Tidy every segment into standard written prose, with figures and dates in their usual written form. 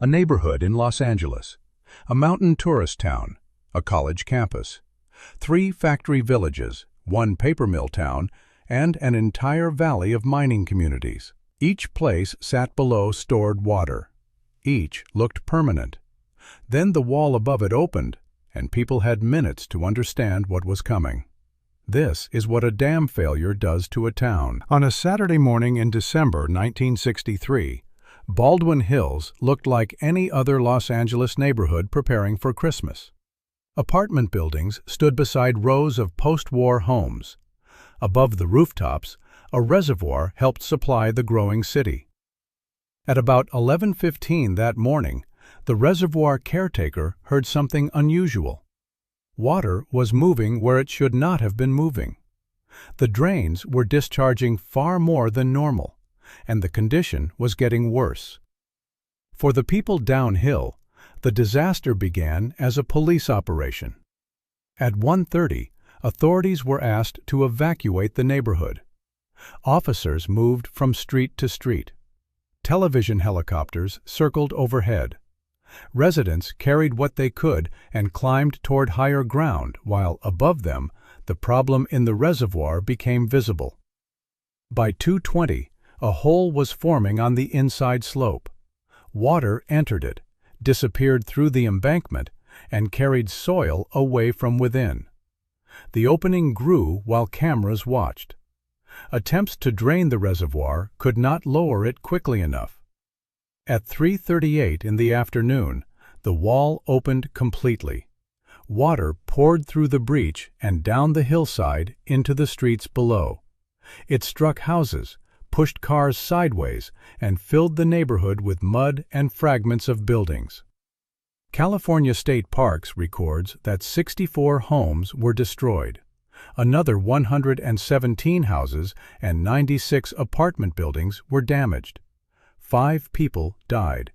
a neighborhood in Los Angeles, a mountain tourist town, a college campus, 3 factory villages, 1 paper mill town, and an entire valley of mining communities. Each place sat below stored water. Each looked permanent. Then the wall above it opened, and people had minutes to understand what was coming. This is what a dam failure does to a town. On a Saturday morning in December 1963, Baldwin Hills looked like any other Los Angeles neighborhood preparing for Christmas. Apartment buildings stood beside rows of post-war homes. Above the rooftops, a reservoir helped supply the growing city. At about 11:15 that morning, the reservoir caretaker heard something unusual. Water was moving where it should not have been moving. The drains were discharging far more than normal, and the condition was getting worse. For the people downhill, the disaster began as a police operation. At 1:30, authorities were asked to evacuate the neighborhood. Officers moved from street to street. Television helicopters circled overhead. Residents carried what they could and climbed toward higher ground, while above them, the problem in the reservoir became visible. By 2:20, a hole was forming on the inside slope. Water entered it, disappeared through the embankment, and carried soil away from within. The opening grew while cameras watched. Attempts to drain the reservoir could not lower it quickly enough. At 3:38 in the afternoon, the wall opened completely. Water poured through the breach and down the hillside into the streets below. It struck houses, pushed cars sideways, and filled the neighborhood with mud and fragments of buildings. California State Parks records that 64 homes were destroyed. Another 117 houses and 96 apartment buildings were damaged. 5 people died.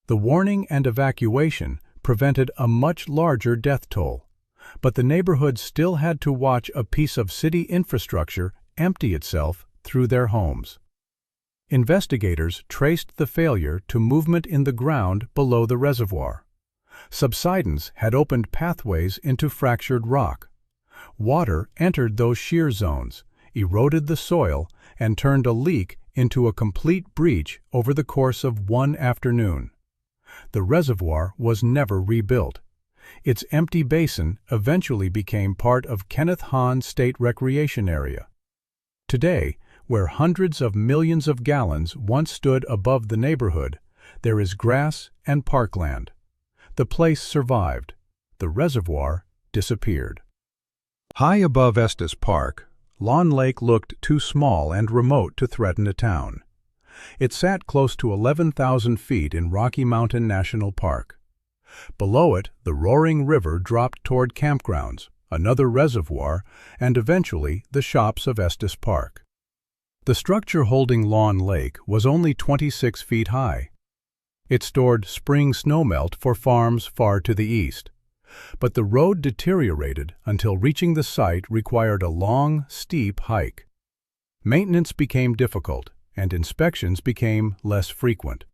The warning and evacuation prevented a much larger death toll, but the neighborhood still had to watch a piece of city infrastructure empty itself through their homes. Investigators traced the failure to movement in the ground below the reservoir. Subsidence had opened pathways into fractured rock. Water entered those shear zones, eroded the soil, and turned a leak into a complete breach over the course of one afternoon. The reservoir was never rebuilt. Its empty basin eventually became part of Kenneth Hahn State Recreation Area. Today, where hundreds of millions of gallons once stood above the neighborhood, there is grass and parkland. The place survived. The reservoir disappeared. High above Estes Park, Lawn Lake looked too small and remote to threaten a town. It sat close to 11,000 feet in Rocky Mountain National Park. Below it, the roaring river dropped toward campgrounds, another reservoir, and eventually the shops of Estes Park. The structure holding Lawn Lake was only 26 feet high. It stored spring snowmelt for farms far to the east. But the road deteriorated until reaching the site required a long, steep hike. Maintenance became difficult, and inspections became less frequent.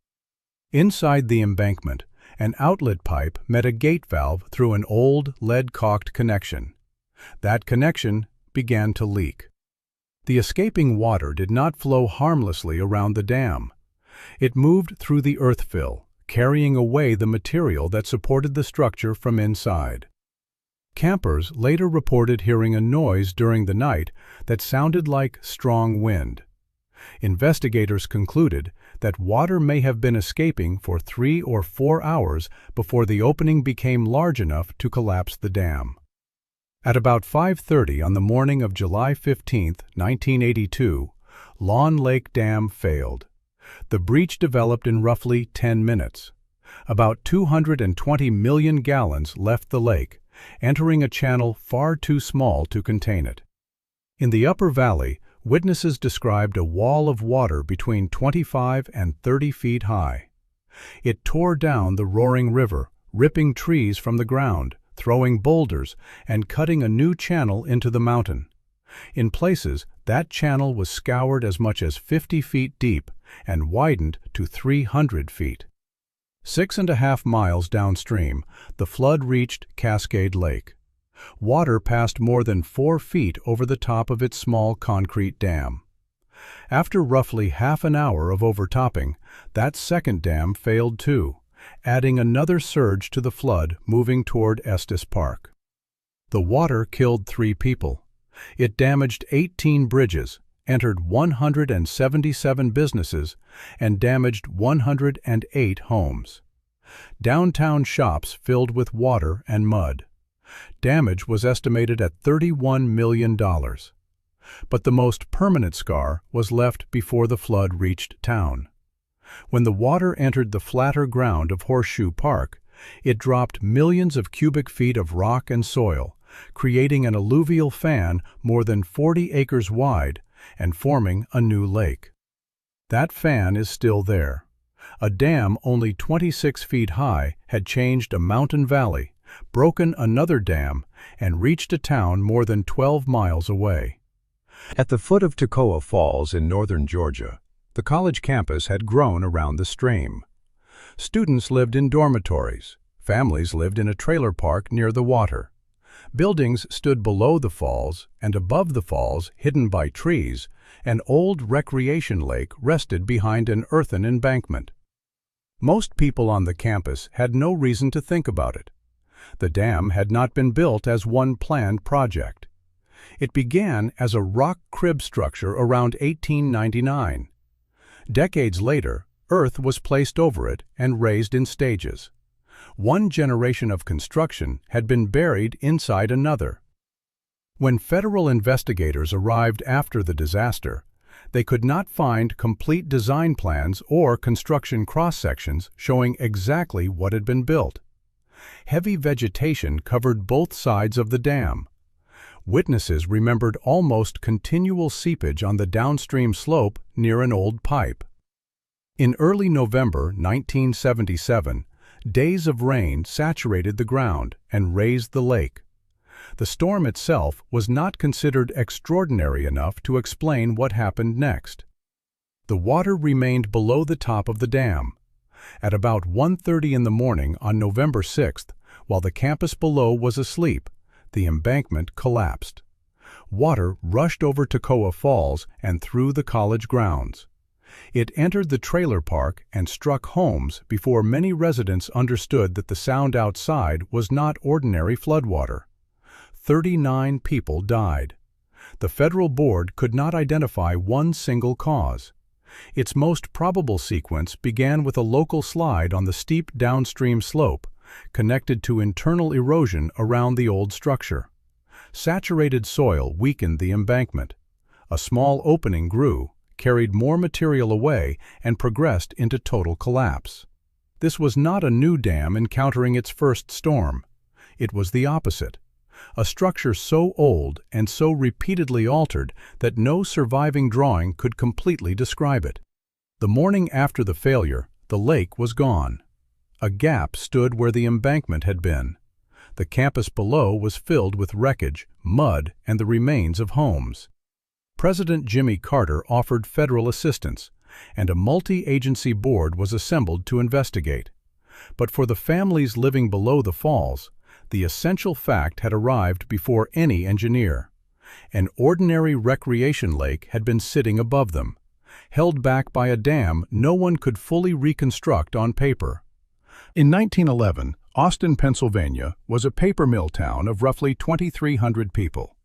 Inside the embankment, an outlet pipe met a gate valve through an old, lead-caulked connection. That connection began to leak. The escaping water did not flow harmlessly around the dam. It moved through the earth fill, carrying away the material that supported the structure from inside. Campers later reported hearing a noise during the night that sounded like strong wind. Investigators concluded that water may have been escaping for 3 or 4 hours before the opening became large enough to collapse the dam. At about 5:30 on the morning of July 15, 1982, Lawn Lake Dam failed. The breach developed in roughly 10 minutes. About 220 million gallons left the lake, entering a channel far too small to contain it. In the upper valley, witnesses described a wall of water between 25 and 30 feet high. It tore down the roaring river, ripping trees from the ground, throwing boulders, and cutting a new channel into the mountain. In places, that channel was scoured as much as 50 feet deep and widened to 300 feet. 6.5 miles downstream, the flood reached Cascade Lake. Water passed more than 4 feet over the top of its small concrete dam. After roughly half an hour of overtopping, that second dam failed too, adding another surge to the flood moving toward Estes Park. The water killed 3 people. It damaged 18 bridges, entered 177 businesses, and damaged 108 homes. Downtown shops filled with water and mud. Damage was estimated at $31 million. But the most permanent scar was left before the flood reached town. When the water entered the flatter ground of Horseshoe Park, it dropped millions of cubic feet of rock and soil, creating an alluvial fan more than 40 acres wide and forming a new lake. That fan is still there. A dam only 26 feet high had changed a mountain valley, broken another dam, and reached a town more than 12 miles away. At the foot of Toccoa Falls in northern Georgia, the college campus had grown around the stream. Students lived in dormitories. Families lived in a trailer park near the water. Buildings stood below the falls, and above the falls, hidden by trees, an old recreation lake rested behind an earthen embankment. Most people on the campus had no reason to think about it. The dam had not been built as one planned project. It began as a rock crib structure around 1899. Decades later, earth was placed over it and raised in stages. One generation of construction had been buried inside another. When federal investigators arrived after the disaster, they could not find complete design plans or construction cross-sections showing exactly what had been built. Heavy vegetation covered both sides of the dam. Witnesses remembered almost continual seepage on the downstream slope near an old pipe. In early November 1977, days of rain saturated the ground and raised the lake. The storm itself was not considered extraordinary enough to explain what happened next. The water remained below the top of the dam. At about 1:30 in the morning on November 6th, while the campus below was asleep, the embankment collapsed. Water rushed over Toccoa Falls and through the college grounds. It entered the trailer park and struck homes before many residents understood that the sound outside was not ordinary floodwater. 39 people died. The federal board could not identify one single cause. Its most probable sequence began with a local slide on the steep downstream slope, connected to internal erosion around the old structure. Saturated soil weakened the embankment. A small opening grew, carried more material away, and progressed into total collapse. This was not a new dam encountering its first storm. It was the opposite. A structure so old and so repeatedly altered that no surviving drawing could completely describe it. The morning after the failure, the lake was gone. A gap stood where the embankment had been. The campus below was filled with wreckage, mud, and the remains of homes. President Jimmy Carter offered federal assistance, and a multi-agency board was assembled to investigate. But for the families living below the falls, the essential fact had arrived before any engineer. An ordinary recreation lake had been sitting above them, held back by a dam no one could fully reconstruct on paper. In 1911, Austin, Pennsylvania, was a paper mill town of roughly 2,300 people.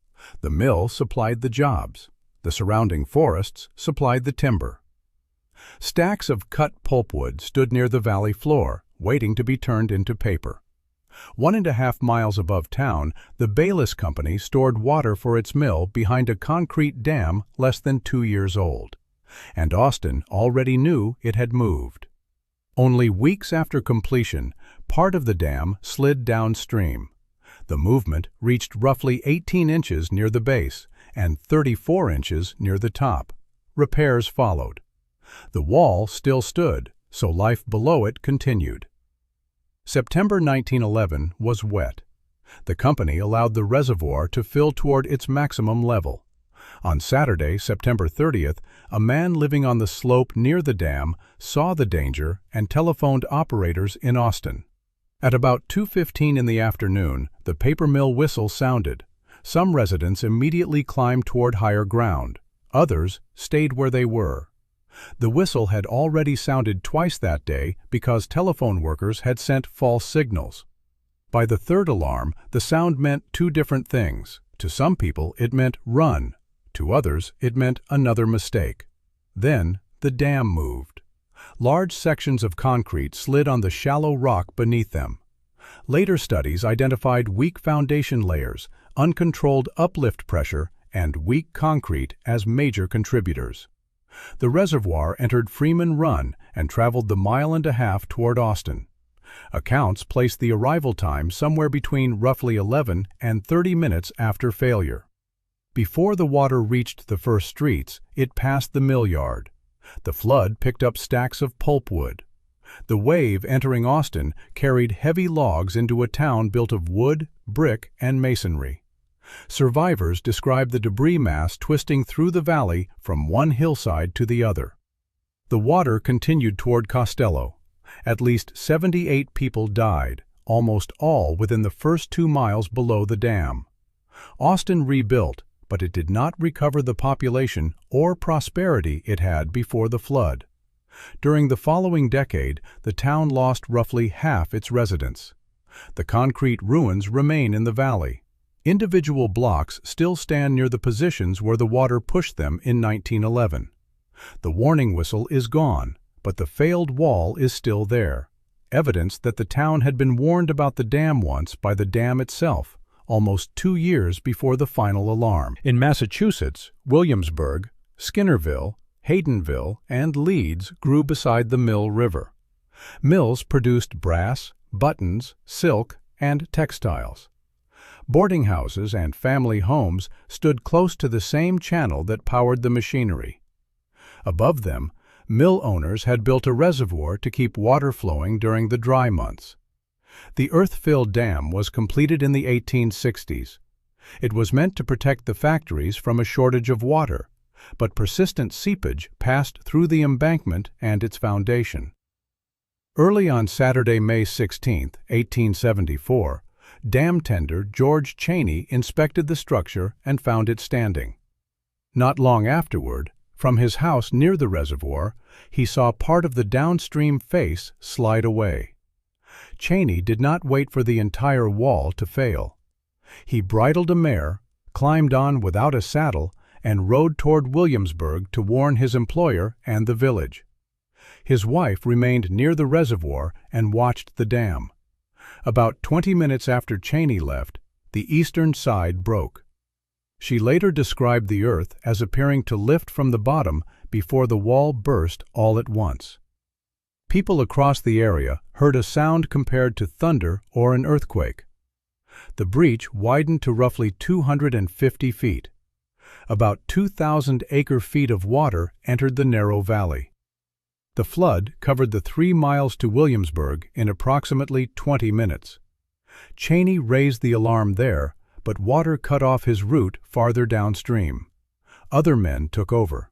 The mill supplied the jobs. The surrounding forests supplied the timber. Stacks of cut pulpwood stood near the valley floor, waiting to be turned into paper. 1.5 miles above town, the Bayless Company stored water for its mill behind a concrete dam less than 2 years old. And Austin already knew it had moved. Only weeks after completion, part of the dam slid downstream. The movement reached roughly 18 inches near the base and 34 inches near the top. Repairs followed. The wall still stood, so life below it continued. September 1911 was wet. The company allowed the reservoir to fill toward its maximum level. On Saturday, September 30th, a man living on the slope near the dam saw the danger and telephoned operators in Austin. At about 2:15 in the afternoon, the paper mill whistle sounded. Some residents immediately climbed toward higher ground. Others stayed where they were. The whistle had already sounded twice that day because telephone workers had sent false signals. By the third alarm, the sound meant two different things. To some people, it meant run. To others, it meant another mistake. Then, the dam moved. Large sections of concrete slid on the shallow rock beneath them. Later studies identified weak foundation layers, uncontrolled uplift pressure, and weak concrete as major contributors. The reservoir entered Freeman Run and traveled the mile-and-a-half toward Austin. Accounts placed the arrival time somewhere between roughly 11 and 30 minutes after failure. Before the water reached the first streets, it passed the mill yard. The flood picked up stacks of pulpwood. The wave entering Austin carried heavy logs into a town built of wood, brick, and masonry. Survivors described the debris mass twisting through the valley from one hillside to the other. The water continued toward Costello. At least 78 people died, almost all within the first 2 miles below the dam. Austin rebuilt, but it did not recover the population or prosperity it had before the flood. During the following decade, the town lost roughly half its residents. The concrete ruins remain in the valley. Individual blocks still stand near the positions where the water pushed them in 1911. The warning whistle is gone, but the failed wall is still there, evidence that the town had been warned about the dam once by the dam itself, almost 2 years before the final alarm. In Massachusetts, Williamsburg, Skinnerville, Haydenville, and Leeds grew beside the Mill River. Mills produced brass, buttons, silk, and textiles. Boarding houses and family homes stood close to the same channel that powered the machinery. Above them, mill owners had built a reservoir to keep water flowing during the dry months. The earth-filled dam was completed in the 1860s. It was meant to protect the factories from a shortage of water, but persistent seepage passed through the embankment and its foundation. Early on Saturday, May 16, 1874, dam tender George Cheney inspected the structure and found it standing. Not long afterward, from his house near the reservoir, he saw part of the downstream face slide away. Cheney did not wait for the entire wall to fail. He bridled a mare, climbed on without a saddle, and rode toward Williamsburg to warn his employer and the village. His wife remained near the reservoir and watched the dam. About 20 minutes after Cheney left, the eastern side broke. She later described the earth as appearing to lift from the bottom before the wall burst all at once. People across the area heard a sound compared to thunder or an earthquake. The breach widened to roughly 250 feet. About 2,000 acre-feet of water entered the narrow valley. The flood covered the 3 miles to Williamsburg in approximately 20 minutes. Cheney raised the alarm there, but water cut off his route farther downstream. Other men took over.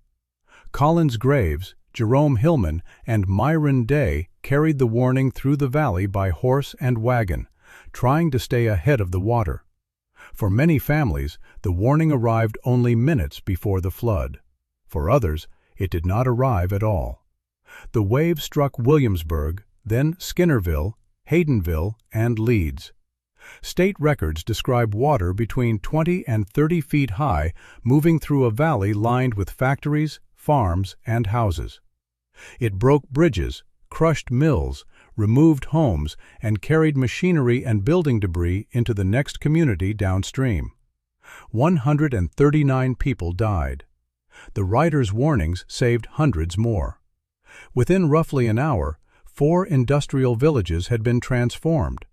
Collins Graves, Jerome Hillman, and Myron Day carried the warning through the valley by horse and wagon, trying to stay ahead of the water. For many families, the warning arrived only minutes before the flood. For others, it did not arrive at all. The wave struck Williamsburg, then Skinnerville, Haydenville, and Leeds. State records describe water between 20 and 30 feet high moving through a valley lined with factories, farms, and houses. It broke bridges, crushed mills, removed homes, and carried machinery and building debris into the next community downstream. 139 people died. The writer's warnings saved hundreds more. Within roughly an hour, 4 industrial villages had been transformed.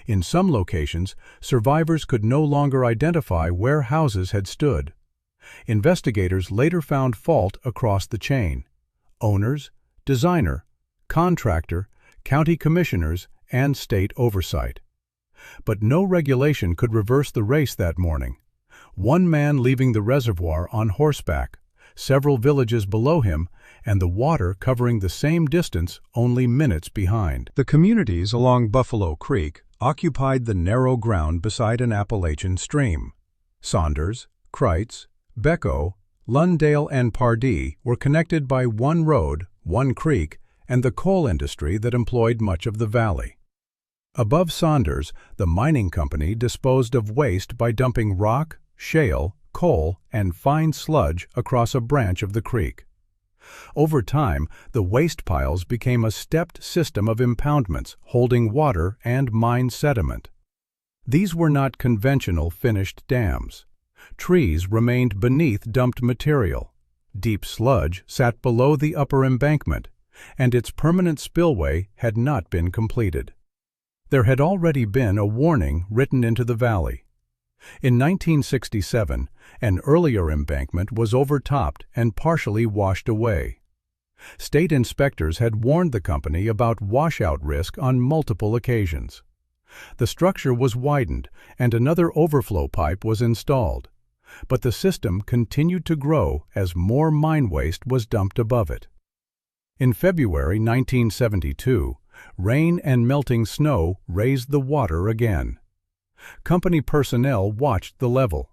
In some locations, survivors could no longer identify where houses had stood. Investigators later found fault across the chain: owners, designer, contractor, county commissioners, and state oversight. But no regulation could reverse the race that morning. one man leaving the reservoir on horseback, several villages below him, and the water covering the same distance only minutes behind. The communities along Buffalo Creek occupied the narrow ground beside an Appalachian stream. Saunders, Kreitz, Becko, Lundale, and Pardee were connected by one road, one creek, and the coal industry that employed much of the valley. Above Saunders, the mining company disposed of waste by dumping rock, shale, coal, and fine sludge across a branch of the creek. Over time, the waste piles became a stepped system of impoundments holding water and mine sediment. These were not conventional finished dams. Trees remained beneath dumped material. Deep sludge sat below the upper embankment, and its permanent spillway had not been completed. There had already been a warning written into the valley. In 1967, an earlier embankment was overtopped and partially washed away. State inspectors had warned the company about washout risk on multiple occasions. The structure was widened and another overflow pipe was installed, but the system continued to grow as more mine waste was dumped above it. In February 1972, rain and melting snow raised the water again. Company personnel watched the level.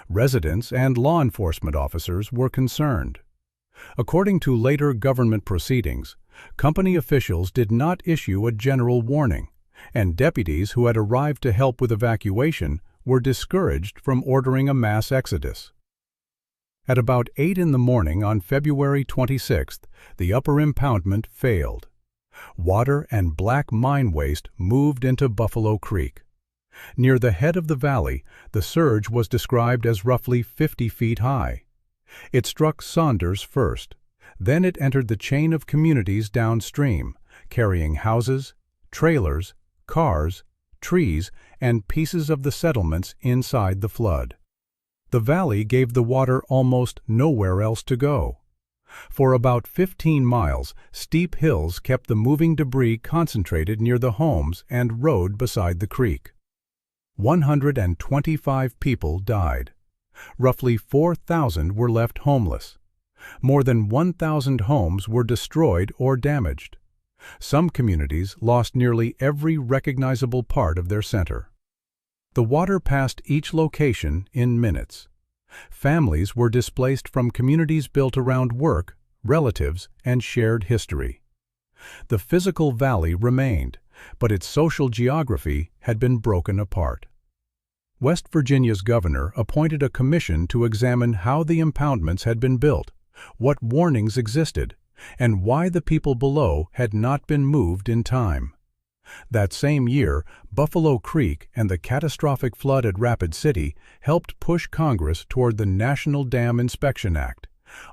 Residents and law enforcement officers were concerned. According to later government proceedings, company officials did not issue a general warning, and deputies who had arrived to help with evacuation were discouraged from ordering a mass exodus. At about 8 in the morning on February 26th, the upper impoundment failed. Water and black mine waste moved into Buffalo Creek. Near the head of the valley, the surge was described as roughly 50 feet high. It struck Saunders first. Then it entered the chain of communities downstream, carrying houses, trailers, cars, trees, and pieces of the settlements inside the flood. The valley gave the water almost nowhere else to go. For about 15 miles, steep hills kept the moving debris concentrated near the homes and road beside the creek. 125 people died. Roughly 4,000 were left homeless. More than 1,000 homes were destroyed or damaged. Some communities lost nearly every recognizable part of their center. The water passed each location in minutes. Families were displaced from communities built around work, relatives, and shared history. The physical valley remained, but its social geography had been broken apart. West Virginia's governor appointed a commission to examine how the impoundments had been built, what warnings existed, and why the people below had not been moved in time. That same year, Buffalo Creek and the catastrophic flood at Rapid City helped push Congress toward the National Dam Inspection Act,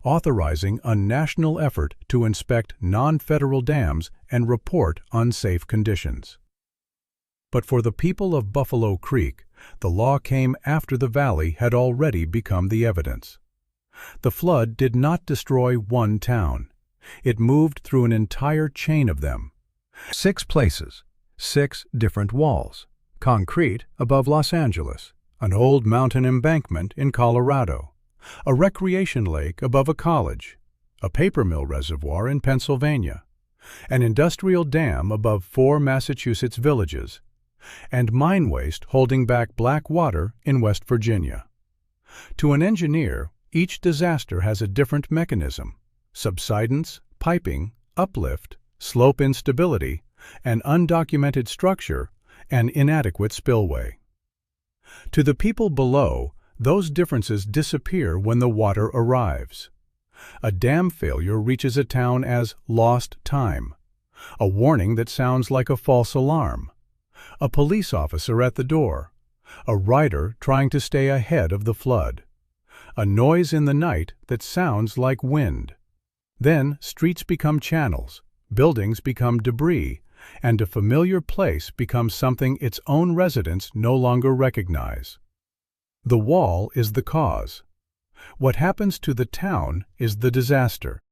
authorizing a national effort to inspect non-federal dams and report unsafe conditions. But for the people of Buffalo Creek, the law came after the valley had already become the evidence. The flood did not destroy one town. It moved through an entire chain of them. 6 places, 6 different walls, concrete above Los Angeles, an old mountain embankment in Colorado, a recreation lake above a college, a paper mill reservoir in Pennsylvania, an industrial dam above 4 Massachusetts villages, and mine waste holding back black water in West Virginia. To an engineer, each disaster has a different mechanism: subsidence, piping, uplift, slope instability, an undocumented structure, and inadequate spillway. To the people below, those differences disappear when the water arrives. A dam failure reaches a town as lost time, a warning that sounds like a false alarm, a police officer at the door, a rider trying to stay ahead of the flood, a noise in the night that sounds like wind. Then streets become channels, buildings become debris, and a familiar place becomes something its own residents no longer recognize. The wall is the cause. What happens to the town is the disaster.